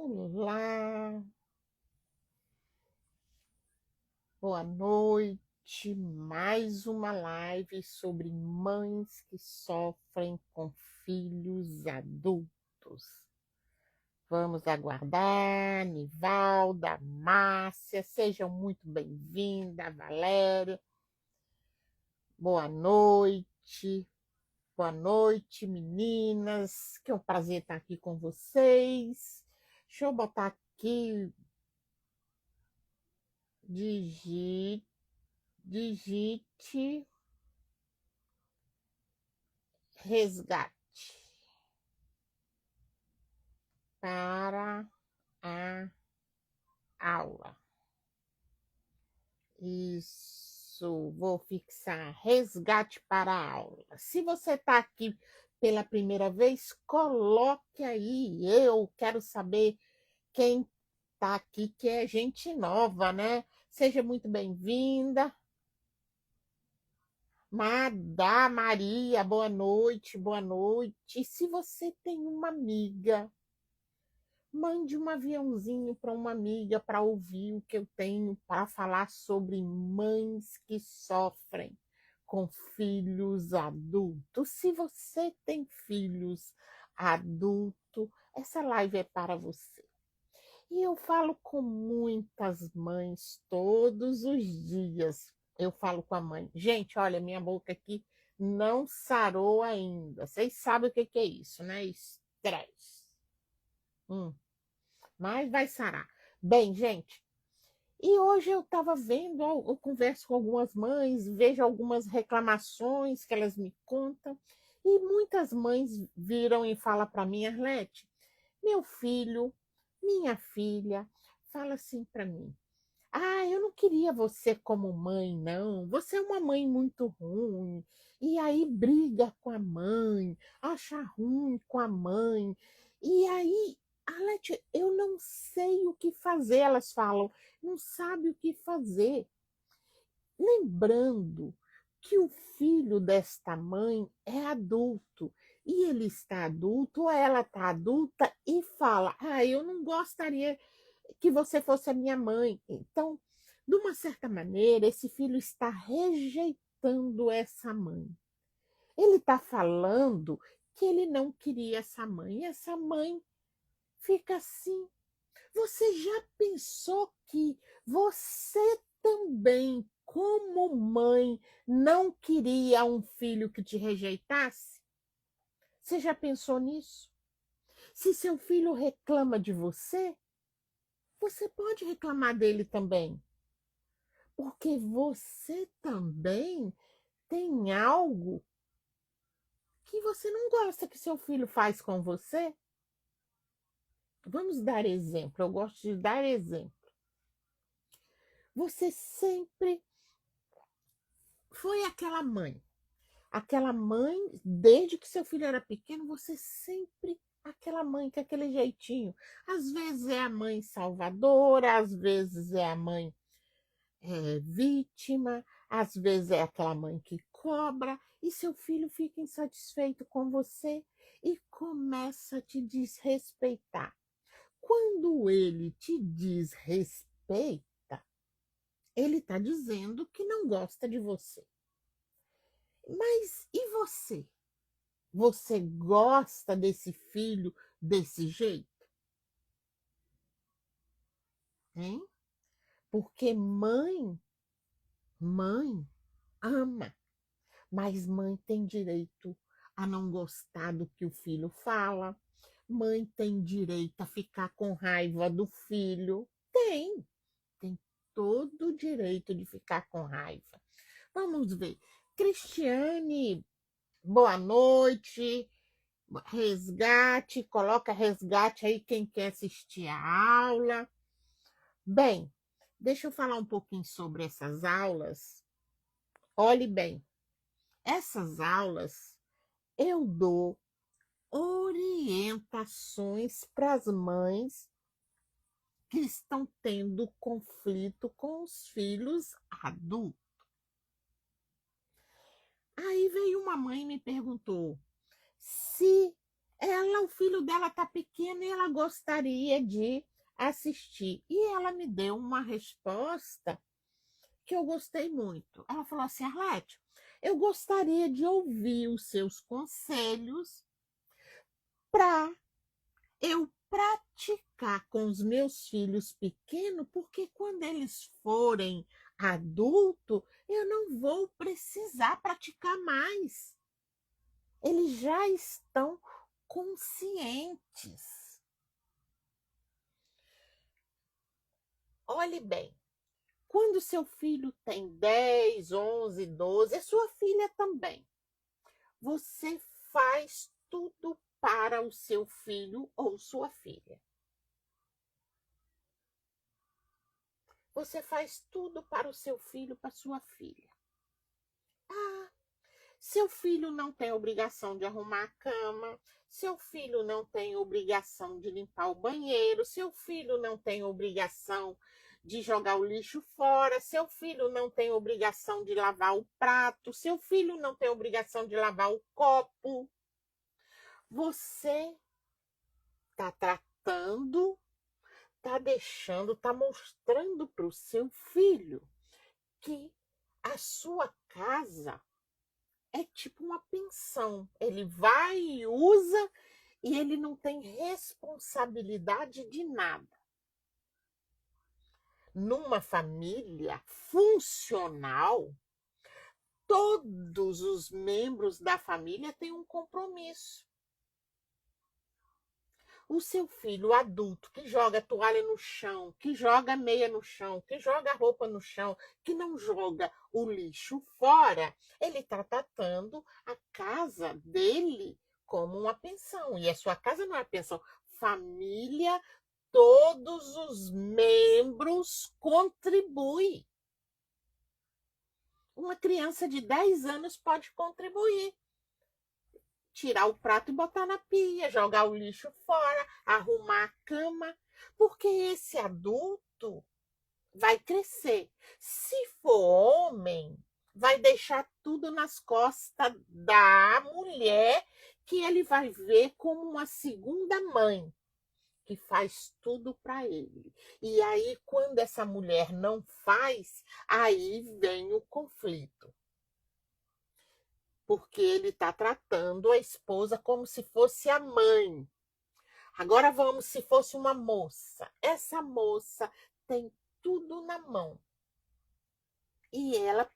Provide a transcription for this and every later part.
Olá, boa noite. Mais uma live sobre mães que sofrem com filhos adultos. Vamos aguardar, Nivalda, Márcia, sejam muito bem-vindas, Valéria. Boa noite, meninas. Que é um prazer estar aqui com vocês. Deixa eu botar aqui, digite resgate para a aula. Isso, vou fixar resgate para a aula. Se você está aqui pela primeira vez, coloque aí. Eu quero saber quem está aqui, que é gente nova, né? Seja muito bem-vinda. Madá Maria, boa noite, boa noite. E se você tem uma amiga, mande um aviãozinho para uma amiga para ouvir o que eu tenho para falar sobre mães que sofrem com filhos adultos. Se você tem filhos adultos, essa live é para você. E eu falo com muitas mães todos os dias. Eu falo com a mãe. Gente, olha, minha boca aqui não sarou ainda. Vocês sabem o que é isso, né? Estresse. Mas vai sarar. Bem, gente, e hoje eu estava vendo, eu converso com algumas mães, vejo algumas reclamações que elas me contam, e muitas mães viram e falam para mim, Arlete, meu filho, minha filha, fala assim para mim, eu não queria você como mãe, não, você é uma mãe muito ruim, e aí briga com a mãe, acha ruim com a mãe, e aí Arlete, eu não sei o que fazer, elas falam, não sabe o que fazer. Lembrando que o filho desta mãe é adulto, e ele está adulto, ou ela está adulta, e fala: eu não gostaria que você fosse a minha mãe. Então, de uma certa maneira, esse filho está rejeitando essa mãe. Ele está falando que ele não queria essa mãe, e essa mãe fica assim. Você já pensou que você também, como mãe, não queria um filho que te rejeitasse? Você já pensou nisso? Se seu filho reclama de você, você pode reclamar dele também. Porque você também tem algo que você não gosta que seu filho faz com você. Vamos dar exemplo. Eu gosto de dar exemplo. Você sempre foi aquela mãe, desde que seu filho era pequeno, você sempre aquela mãe com aquele jeitinho. Às vezes é a mãe salvadora, às vezes é a mãe vítima, às vezes é aquela mãe que cobra, e seu filho fica insatisfeito com você e começa a te desrespeitar. Quando ele te desrespeita, ele está dizendo que não gosta de você. Mas e você? Você gosta desse filho desse jeito? Hein? Porque mãe ama, mas mãe tem direito a não gostar do que o filho fala. Mãe tem direito a ficar com raiva do filho. Tem todo o direito de ficar com raiva. Vamos ver. Cristiane, boa noite. Resgate, coloca resgate aí quem quer assistir a aula. Bem, deixa eu falar um pouquinho sobre essas aulas. Olhe bem, essas aulas eu dou orientações para as mães que estão tendo conflito com os filhos adultos. Aí veio uma mãe e me perguntou se O filho dela tá pequeno e ela gostaria de assistir. E ela me deu uma resposta que eu gostei muito. Ela falou assim: Arlete, eu gostaria de ouvir os seus conselhos para eu praticar com os meus filhos pequenos, porque quando eles forem adultos, eu não vou precisar praticar mais. Eles já estão conscientes. Olhe bem, quando seu filho tem 10, 11, 12, é sua filha também. Você faz tudo para o seu filho ou sua filha. Você faz tudo para o seu filho, para sua filha. Ah, seu filho não tem obrigação de arrumar a cama, seu filho não tem obrigação de limpar o banheiro, seu filho não tem obrigação de jogar o lixo fora, seu filho não tem obrigação de lavar o prato, seu filho não tem obrigação de lavar o copo. Você está tratando, está deixando, está mostrando para o seu filho que a sua casa é tipo uma pensão. Ele vai e usa e ele não tem responsabilidade de nada. Numa família funcional, todos os membros da família têm um compromisso. O seu filho adulto que joga toalha no chão, que joga meia no chão, que joga roupa no chão, que não joga o lixo fora, ele está tratando a casa dele como uma pensão. E a sua casa não é pensão. Família, todos os membros contribuem. Uma criança de 10 anos pode contribuir. Tirar o prato e botar na pia, jogar o lixo fora, arrumar a cama, porque esse adulto vai crescer. Se for homem, vai deixar tudo nas costas da mulher, que ele vai ver como uma segunda mãe, que faz tudo para ele. E aí, quando essa mulher não faz, aí vem o conflito. Porque ele está tratando a esposa como se fosse a mãe. Agora vamos, se fosse uma moça. Essa moça tem tudo na mão. E ela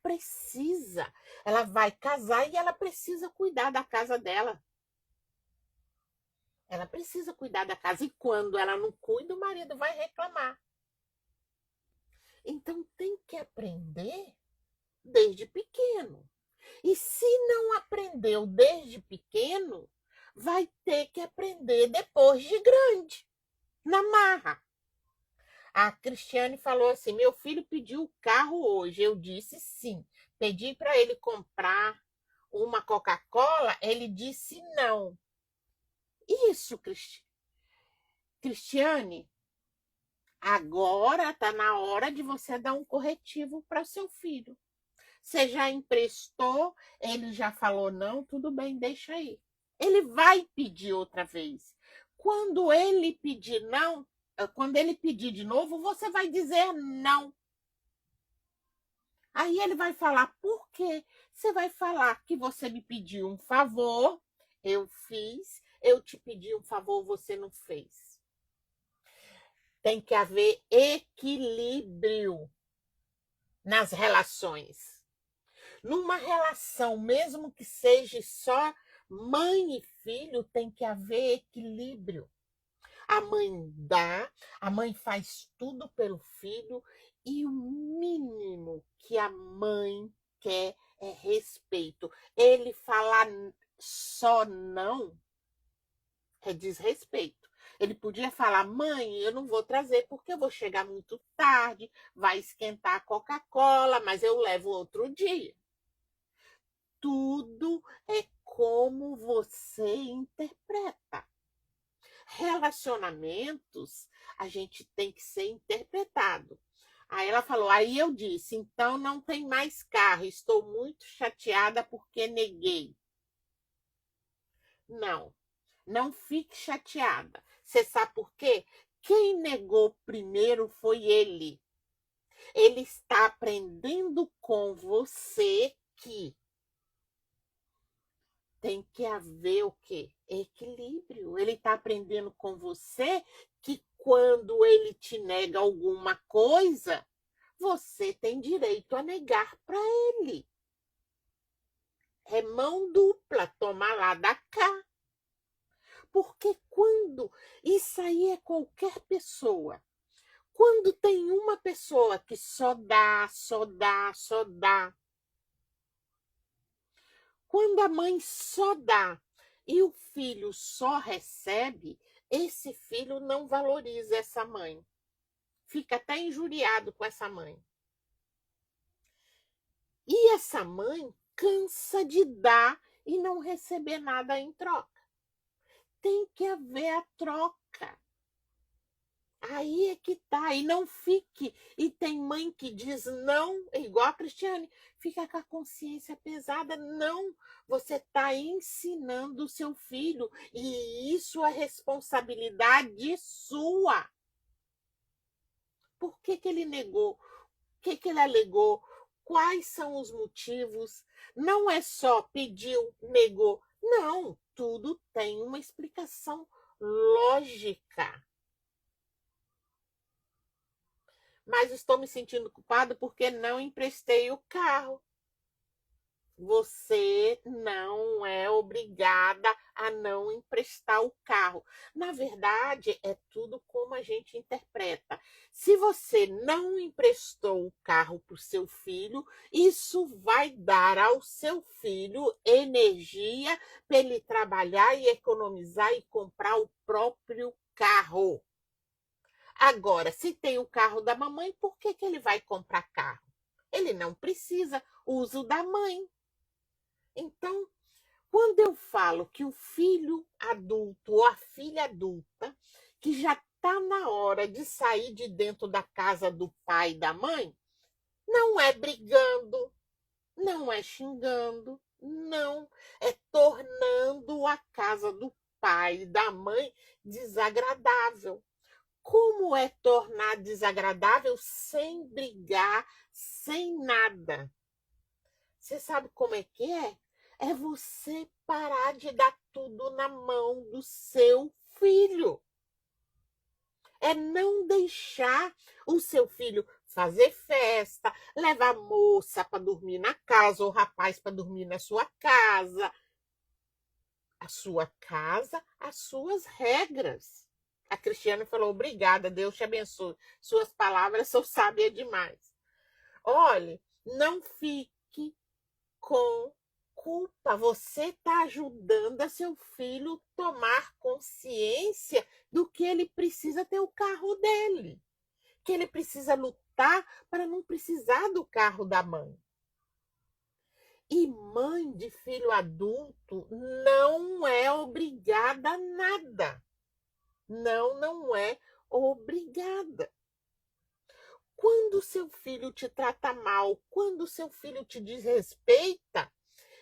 vai casar e ela precisa cuidar da casa dela. Ela precisa cuidar da casa. E quando ela não cuida, o marido vai reclamar. Então tem que aprender desde pequeno. E se não aprendeu desde pequeno, vai ter que aprender depois de grande, na marra. A Cristiane falou assim: meu filho pediu o carro hoje. Eu disse sim. Pedi para ele comprar uma Coca-Cola, ele disse não. Isso, Cristiane, agora está na hora de você dar um corretivo para o seu filho. Você já emprestou, ele já falou não, tudo bem, deixa aí. Ele vai pedir outra vez. Quando ele pedir não, quando ele pedir de novo, você vai dizer não. Aí ele vai falar por quê? Você vai falar que você me pediu um favor, eu fiz, eu te pedi um favor, você não fez. Tem que haver equilíbrio nas relações. Numa relação, mesmo que seja só mãe e filho, tem que haver equilíbrio. A mãe dá, a mãe faz tudo pelo filho e o mínimo que a mãe quer é respeito. Ele falar só não é desrespeito. Ele podia falar: mãe, eu não vou trazer porque eu vou chegar muito tarde, vai esquentar a Coca-Cola, mas eu levo outro dia. Tudo é como você interpreta. Relacionamentos, a gente tem que ser interpretado. Aí ela falou, aí eu disse, então não tem mais carro, estou muito chateada porque neguei. Não, Não fique chateada. Você sabe por quê? Quem negou primeiro foi ele. Ele está aprendendo com você que tem que haver o quê? Equilíbrio. Ele está aprendendo com você que quando ele te nega alguma coisa, você tem direito a negar para ele. É mão dupla, toma lá da cá. Porque quando isso aí é qualquer pessoa, quando tem uma pessoa que só dá, só dá, só dá, quando a mãe só dá e o filho só recebe, esse filho não valoriza essa mãe. Fica até injuriado com essa mãe. E essa mãe cansa de dar e não receber nada em troca. Tem que haver a troca. Aí é que tá, e não fique. E tem mãe que diz não, igual a Cristiane, fica com a consciência pesada. Não, você está ensinando o seu filho, e isso é responsabilidade sua. Por que ele negou? O que ele alegou? Quais são os motivos? Não é só pediu, negou. Não, tudo tem uma explicação lógica. Mas estou me sentindo culpada porque não emprestei o carro. Você não é obrigada a não emprestar o carro. Na verdade, é tudo como a gente interpreta. Se você não emprestou o carro para o seu filho, isso vai dar ao seu filho energia para ele trabalhar e economizar e comprar o próprio carro. Agora, se tem o carro da mamãe, por que ele vai comprar carro? Ele não precisa, uso da mãe. Então, quando eu falo que o filho adulto ou a filha adulta, que já está na hora de sair de dentro da casa do pai e da mãe, não é brigando, não é xingando, não, é tornando a casa do pai e da mãe desagradável. Como é tornar desagradável sem brigar, sem nada? Você sabe como é que é? É você parar de dar tudo na mão do seu filho. É não deixar o seu filho fazer festa, levar a moça para dormir na casa, ou o rapaz para dormir na sua casa. A sua casa, as suas regras. A Cristiane falou, obrigada, Deus te abençoe. Suas palavras são sábias demais. Olhe, não fique com culpa. Você está ajudando a seu filho tomar consciência do que ele precisa ter o carro dele. Que ele precisa lutar para não precisar do carro da mãe. E mãe de filho adulto não é obrigada a nada. Não, não é obrigada. Quando seu filho te trata mal, quando seu filho te desrespeita,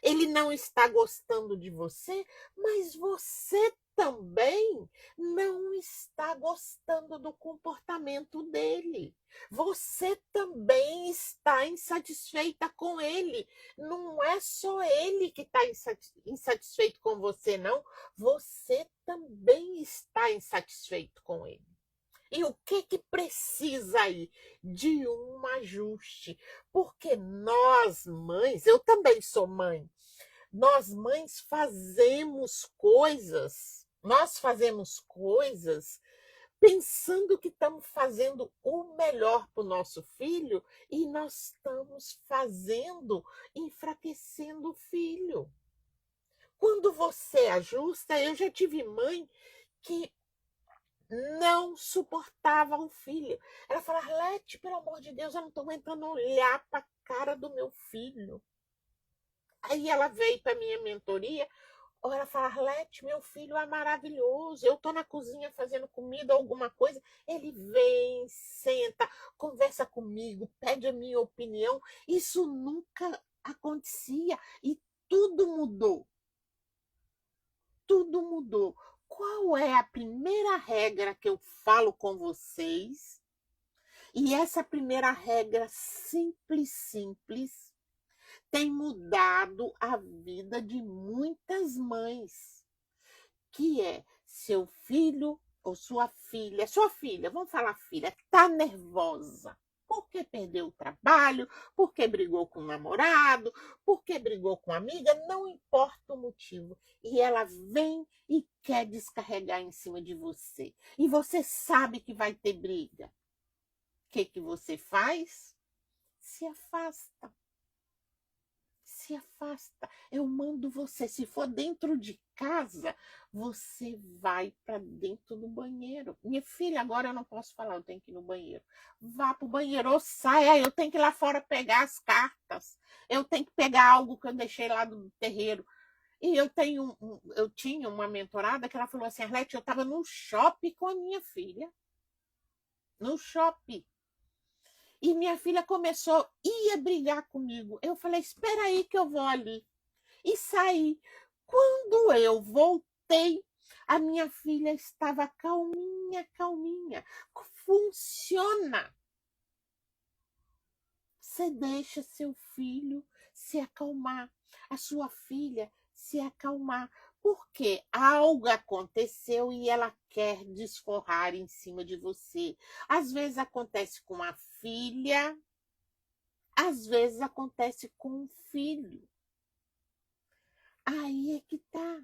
ele não está gostando de você, mas você também não está gostando do comportamento dele. Você também está insatisfeita com ele. Não é só ele que está insatisfeito com você, não. Você também está insatisfeito com ele. E o que precisa aí? De um ajuste. Porque nós, mães, eu também sou mãe, nós, mães, nós fazemos coisas pensando que estamos fazendo o melhor para o nosso filho e nós estamos fazendo, enfraquecendo o filho. Quando você ajusta, eu já tive mãe que não suportava o filho. Ela falava, Arlete, pelo amor de Deus, eu não estou aguentando olhar para a cara do meu filho. Aí ela veio para minha mentoria, ou ela fala, Arlete, meu filho é maravilhoso, eu estou na cozinha fazendo comida, alguma coisa, ele vem, senta, conversa comigo, pede a minha opinião. Isso nunca acontecia e tudo mudou. Tudo mudou. qual é a primeira regra que eu falo com vocês? E essa primeira regra simples, simples, tem mudado a vida de muitas mães, que é seu filho ou sua filha, vamos falar filha, tá nervosa. Porque perdeu o trabalho, porque brigou com o namorado, porque brigou com a amiga, não importa o motivo. E ela vem e quer descarregar em cima de você. E você sabe que vai ter briga. O que você faz? Se afasta. Se afasta. Eu mando você. Se for dentro de casa, você vai para dentro do banheiro. Minha filha, agora eu não posso falar, eu tenho que ir no banheiro. Vá para o banheiro ou saia. Eu tenho que ir lá fora pegar as cartas. Eu tenho que pegar algo que eu deixei lá do terreiro. E eu tinha uma mentorada que ela falou assim, Arlete, eu estava no shopping com a minha filha. No shopping. E minha filha ia brigar comigo. Eu falei, espera aí que eu vou ali. E saí. Quando eu voltei, a minha filha estava calminha, calminha. Funciona. Você deixa seu filho se acalmar, a sua filha se acalmar, porque algo aconteceu e ela quer desforrar em cima de você. Às vezes acontece com a filha, às vezes acontece com o filho. Aí é que tá.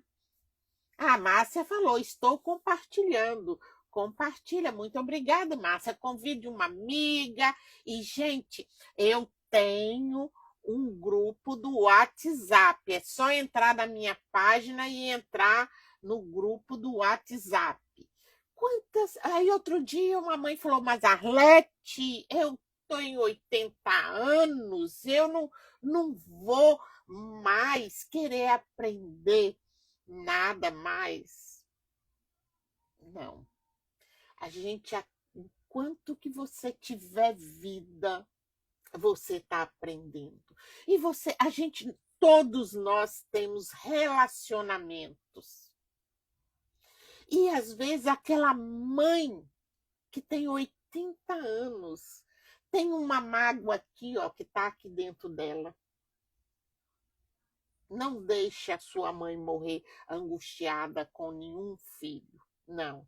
A Márcia falou, estou compartilhando. Compartilha, muito obrigada, Márcia. Convide uma amiga. E, gente, eu tenho um grupo do WhatsApp. É só entrar na minha página e entrar no grupo do WhatsApp. Aí outro dia uma mãe falou, mas Arlete, eu tenho 80 anos, eu não vou mais querer aprender nada mais. Não. A gente, enquanto que você tiver vida, você está aprendendo. E todos nós temos relacionamentos. E às vezes aquela mãe que tem 80 anos tem uma mágoa aqui, ó, que está aqui dentro dela. Não deixe a sua mãe morrer angustiada com nenhum filho. Não.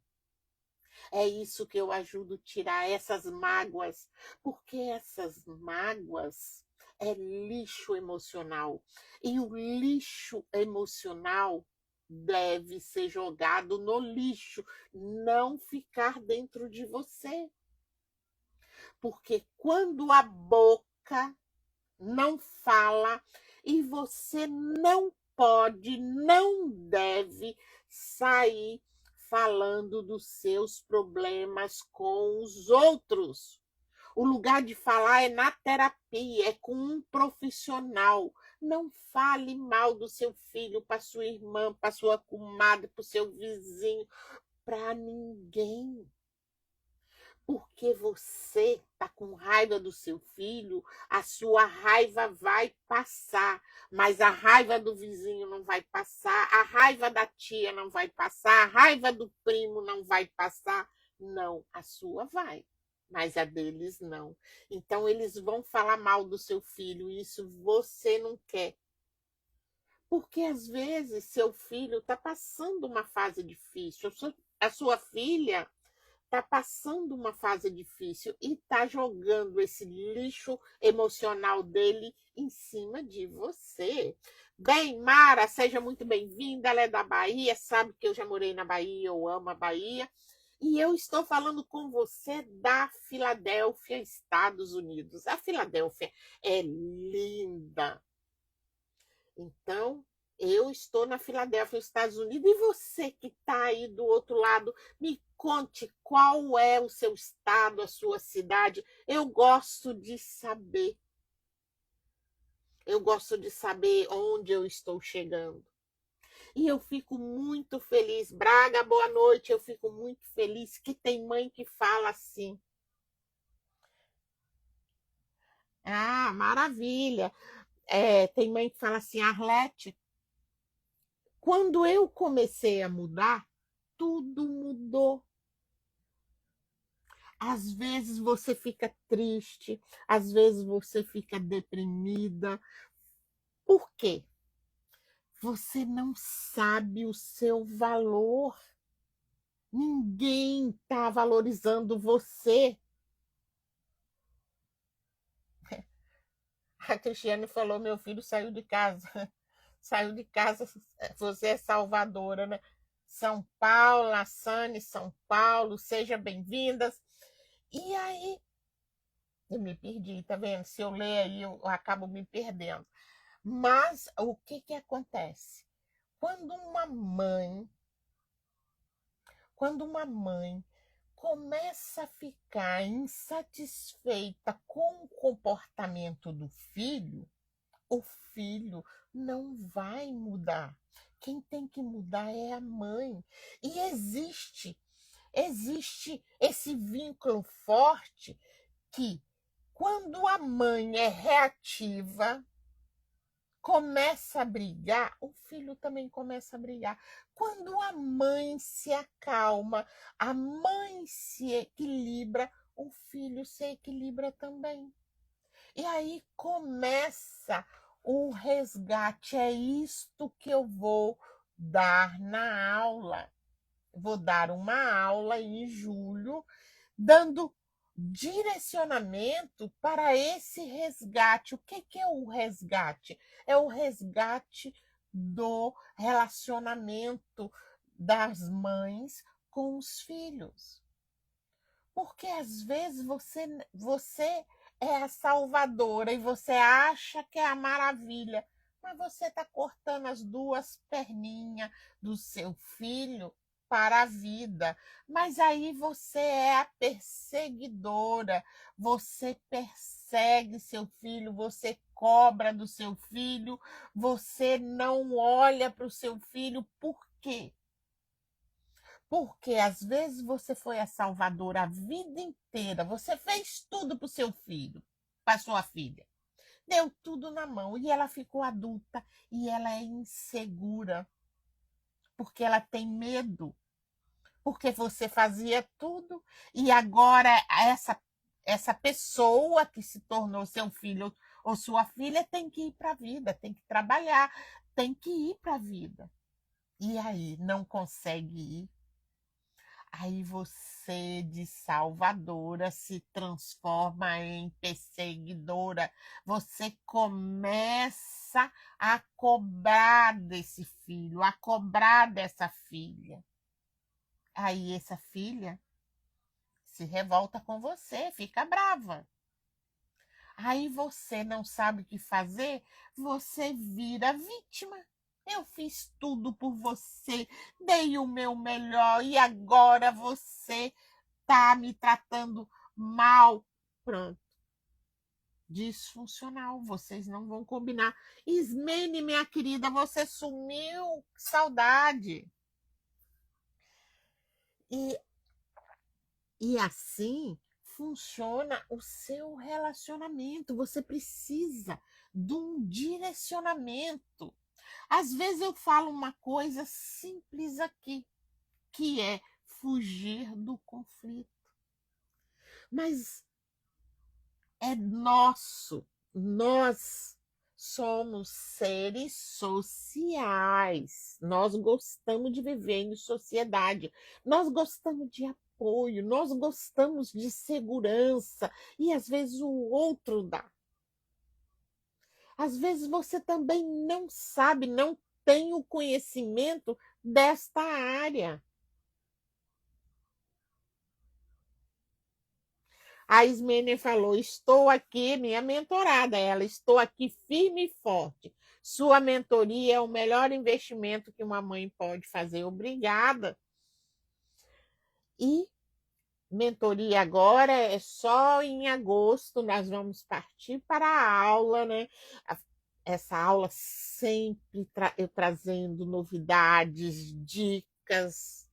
É isso que eu ajudo a tirar essas mágoas, porque essas mágoas é lixo emocional. E o lixo emocional deve ser jogado no lixo, não ficar dentro de você. Porque quando a boca não fala e você não pode, não deve sair falando dos seus problemas com os outros. O lugar de falar é na terapia, é com um profissional. Não fale mal do seu filho para sua irmã, para sua comadre, para o seu vizinho, para ninguém. Porque você está com raiva do seu filho, a sua raiva vai passar, mas a raiva do vizinho não vai passar, a raiva da tia não vai passar, a raiva do primo não vai passar. Não, a sua vai, mas a deles não. Então eles vão falar mal do seu filho, e isso você não quer. Porque às vezes seu filho está passando uma fase difícil, a sua filha está passando uma fase difícil e está jogando esse lixo emocional dele em cima de você. Bem, Mara, seja muito bem-vinda. Ela é da Bahia, sabe que eu já morei na Bahia, eu amo a Bahia. E eu estou falando com você da Filadélfia, Estados Unidos. A Filadélfia é linda. Então, eu estou na Filadélfia, Estados Unidos, e você que está aí do outro lado, me conte qual é o seu estado, a sua cidade. Eu gosto de saber. Eu gosto de saber onde eu estou chegando. E eu fico muito feliz. Braga, boa noite. Eu fico muito feliz que tem mãe que fala assim. Ah, maravilha. Tem mãe que fala assim, Arlete, quando eu comecei a mudar, tudo mudou. Às vezes você fica triste, às vezes você fica deprimida. Por quê? Você não sabe o seu valor. Ninguém está valorizando você. A Cristiane falou: meu filho saiu de casa. Saiu de casa, você é salvadora, né? São Paulo, Lassane, São Paulo, sejam bem-vindas. E aí, eu me perdi, tá vendo? Se eu ler aí, eu acabo me perdendo. Mas o que que acontece? Quando uma mãe, quando uma mãe começa a ficar insatisfeita com o comportamento do filho, o filho não vai mudar. Quem tem que mudar é a mãe. E existe esse vínculo forte que, quando a mãe é reativa, começa a brigar, o filho também começa a brigar. Quando a mãe se acalma, a mãe se equilibra, o filho se equilibra também. E aí começa o resgate. É isto que eu vou dar na aula. Vou dar uma aula em julho, dando direcionamento para esse resgate. O que é o resgate? É o resgate do relacionamento das mães com os filhos. Porque às vezes você é a salvadora e você acha que é a maravilha, mas você está cortando as duas perninhas do seu filho para a vida. Mas aí você é a perseguidora, você persegue seu filho, você cobra do seu filho, você não olha para o seu filho. Por quê? Porque às vezes você foi a salvadora a vida inteira, você fez tudo para o seu filho, para sua filha. Deu tudo na mão e ela ficou adulta e ela é insegura, porque ela tem medo, porque você fazia tudo e agora essa pessoa que se tornou seu filho ou sua filha tem que ir para a vida, tem que trabalhar, tem que ir para a vida. E aí não consegue ir. Aí você, de salvadora, se transforma em perseguidora. Você começa a cobrar desse filho, a cobrar dessa filha. Aí essa filha se revolta com você, fica brava. Aí você não sabe o que fazer, você vira vítima. Eu fiz tudo por você, dei o meu melhor e agora você tá me tratando mal. Pronto. Disfuncional, vocês não vão combinar. Ismene, minha querida, você sumiu. Saudade. E, e assim funciona o seu relacionamento. Você precisa de um direcionamento. Às vezes eu falo uma coisa simples aqui, que é fugir do conflito. Mas é nosso. Nós somos seres sociais. Nós gostamos de viver em sociedade. Nós gostamos de apoio, nós gostamos de segurança e às vezes o outro dá. Às vezes você também não sabe, não tem o conhecimento desta área. A Ismênia falou: estou aqui, minha mentorada, ela, estou aqui firme e forte. Sua mentoria é o melhor investimento que uma mãe pode fazer. Obrigada. E mentoria agora é só em agosto, nós vamos partir para a aula, né? Essa aula sempre eu trazendo novidades, dicas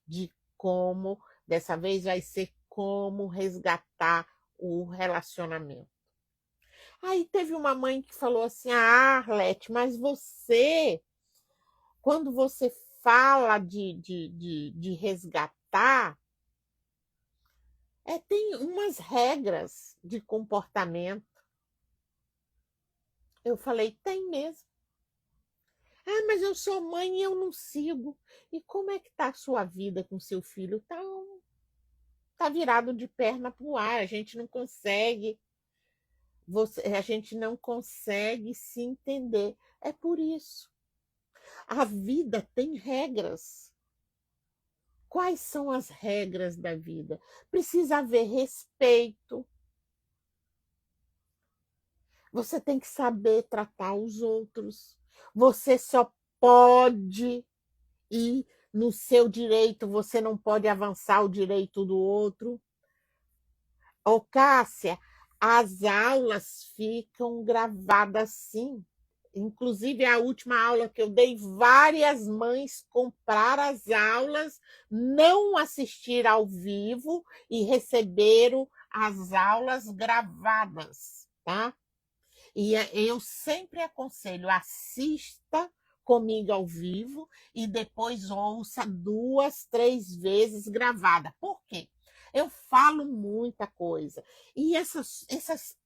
de como, dessa vez vai ser como resgatar o relacionamento. Aí teve uma mãe que falou assim: ah, Arlete, mas você, quando você fala de resgatar, tem umas regras de comportamento. Eu falei, tem mesmo. Ah, mas eu sou mãe e eu não sigo. E como é que tá a sua vida com seu filho? Tá virado de perna pro ar. A gente não consegue se entender. É por isso. A vida tem regras. Quais são as regras da vida? Precisa haver respeito. Você tem que saber tratar os outros. Você só pode ir no seu direito, você não pode avançar o direito do outro. Ô, Cássia, as aulas ficam gravadas sim. Inclusive, a última aula que eu dei, várias mães compraram as aulas, não assistiram ao vivo e receberam as aulas gravadas, tá? E eu sempre aconselho, assista comigo ao vivo e depois ouça 2, 3 vezes gravada. Por quê? Eu falo muita coisa. E essas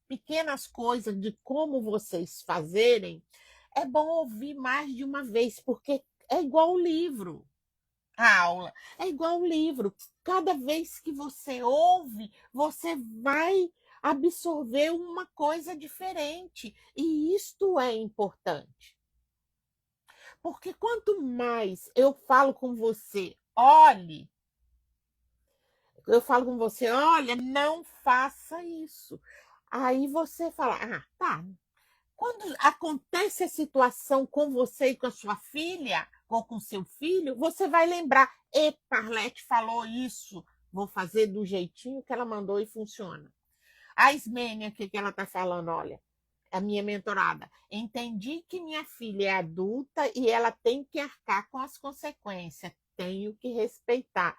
pequenas coisas de como vocês fazerem, é bom ouvir mais de uma vez, porque é igual o livro. A aula é igual o livro. Cada vez que você ouve, você vai absorver uma coisa diferente. E isto é importante. Porque quanto mais eu falo com você, olha, não faça isso. Aí você fala, ah, tá. Quando acontece a situação com você e com a sua filha, ou com seu filho, você vai lembrar, Parlete falou isso, vou fazer do jeitinho que ela mandou e funciona. A Ismênia, o que ela está falando? Olha, a minha mentorada. Entendi que minha filha é adulta e ela tem que arcar com as consequências. Tenho que respeitar.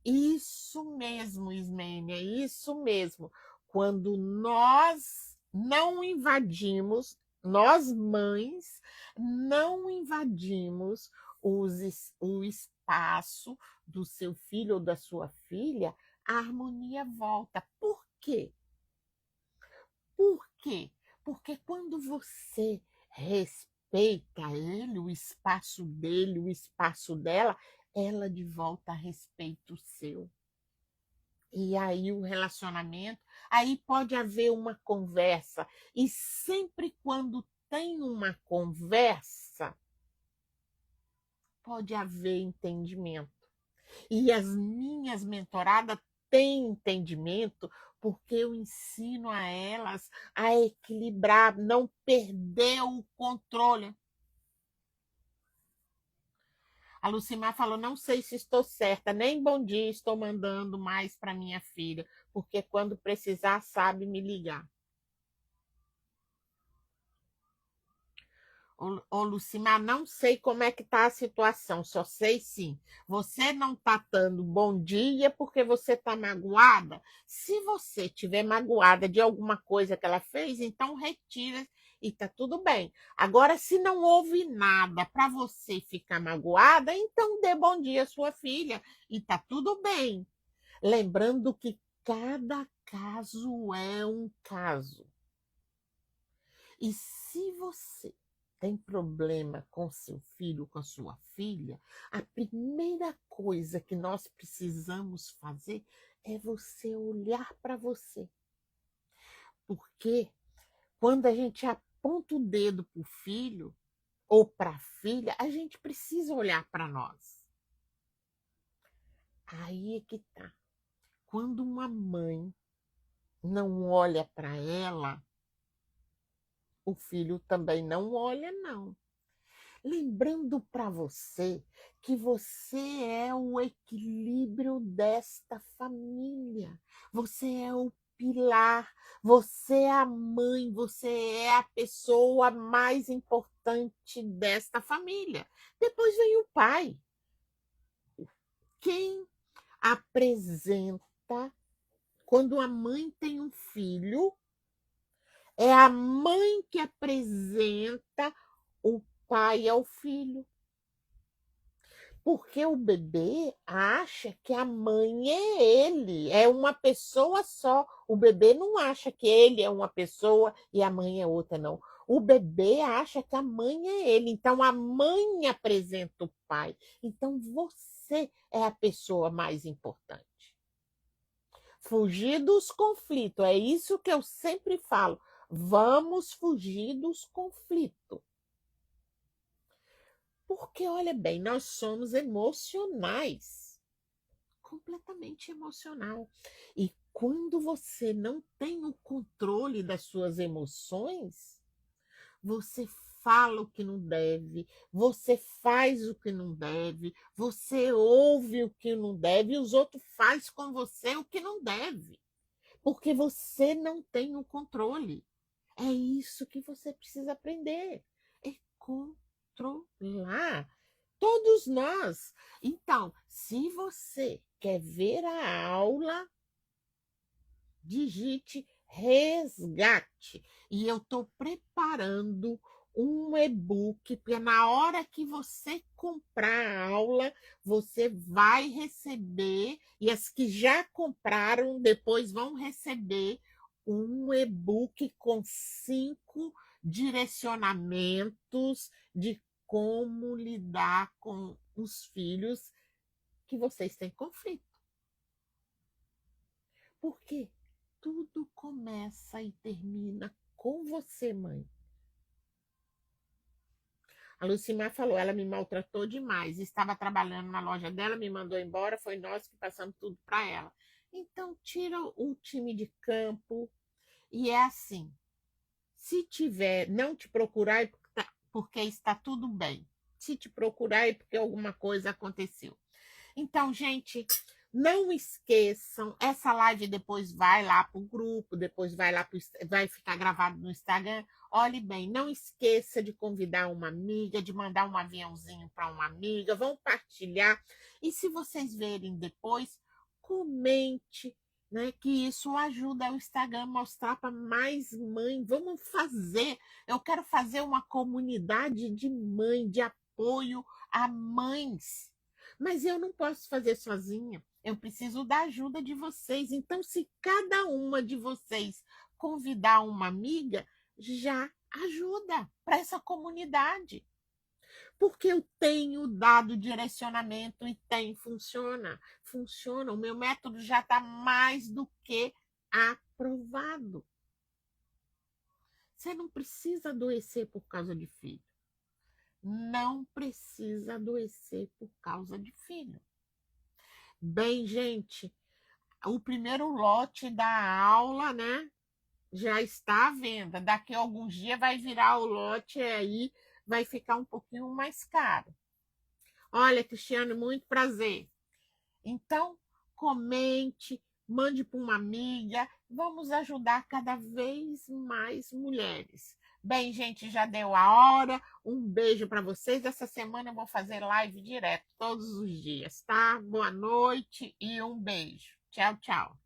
Isso mesmo, Ismênia, isso mesmo. Quando nós não invadimos, nós mães não invadimos o espaço do seu filho ou da sua filha, a harmonia volta. Por quê? Por quê? Porque quando você respeita ele, o espaço dele, o espaço dela, ela de volta respeita o seu. E aí o relacionamento, aí pode haver uma conversa. E sempre quando tem uma conversa, pode haver entendimento. E as minhas mentoradas têm entendimento porque eu ensino a elas a equilibrar, não perder o controle. A Lucimar falou: não sei se estou certa, nem bom dia estou mandando mais para minha filha, porque quando precisar sabe me ligar. Ô, Lucimar, não sei como é que está a situação, só sei sim. Você não está dando bom dia porque você está magoada. Se você estiver magoada de alguma coisa que ela fez, então retira e está tudo bem. Agora, se não houve nada para você ficar magoada, então dê bom dia à sua filha e está tudo bem. Lembrando que cada caso é um caso. E se você tem problema com seu filho, com a sua filha, a primeira coisa que nós precisamos fazer é você olhar para você. Porque quando a gente aponta o dedo para o filho ou para a filha, a gente precisa olhar para nós. Aí é que tá. Quando uma mãe não olha para ela, o filho também não olha, não. Lembrando para você que você é o equilíbrio desta família. Você é o pilar, você é a mãe, você é a pessoa mais importante desta família. Depois vem o pai. Quem apresenta quando a mãe tem um filho, é a mãe que apresenta o pai ao filho. Porque o bebê acha que a mãe é ele, é uma pessoa só. O bebê não acha que ele é uma pessoa e a mãe é outra, não. O bebê acha que a mãe é ele. Então a mãe apresenta o pai. Então você é a pessoa mais importante. Fugir dos conflitos, é isso que eu sempre falo. Vamos fugir dos conflitos. Porque, olha bem, nós somos emocionais, completamente emocional. E quando você não tem o controle das suas emoções, você fala o que não deve, você faz o que não deve, você ouve o que não deve e os outros fazem com você o que não deve. Porque você não tem o controle. É isso que você precisa aprender. É controlar. Todos nós. Então, se você quer ver a aula, digite resgate. E eu estou preparando um e-book, porque na hora que você comprar a aula, você vai receber, e as que já compraram depois vão receber um e-book com 5 direcionamentos de como lidar com os filhos que vocês têm conflito. Por quê? Tudo começa e termina com você, mãe. A Lucimar falou, ela me maltratou demais. Estava trabalhando na loja dela, me mandou embora, foi nós que passamos tudo para ela. Então, tira o time de campo. E é assim, se tiver, não te procurar é porque está tudo bem. Se te procurar é porque alguma coisa aconteceu. Então, gente, não esqueçam, essa live depois vai lá para o grupo, depois vai ficar gravado no Instagram. Olhe bem, não esqueça de convidar uma amiga, de mandar um aviãozinho para uma amiga, vão partilhar. E se vocês verem depois, comente, né? Que isso ajuda o Instagram a mostrar para mais mães. Vamos fazer. Eu quero fazer uma comunidade de mãe, de apoio a mães. Mas eu não posso fazer sozinha. Eu preciso da ajuda de vocês. Então, se cada uma de vocês convidar uma amiga, já ajuda para essa comunidade. Porque eu tenho dado direcionamento e funciona. Funciona. O meu método já está mais do que aprovado. Você não precisa adoecer por causa de filho. Não precisa adoecer por causa de filho. Bem, gente, o primeiro lote da aula, né, já está à venda. Daqui a alguns dias vai virar o lote e aí vai ficar um pouquinho mais caro. Olha, Cristiano, muito prazer. Então, comente, mande para uma amiga. Vamos ajudar cada vez mais mulheres. Bem, gente, já deu a hora. Um beijo para vocês. Essa semana eu vou fazer live direto, todos os dias, tá? Boa noite e um beijo. Tchau, tchau.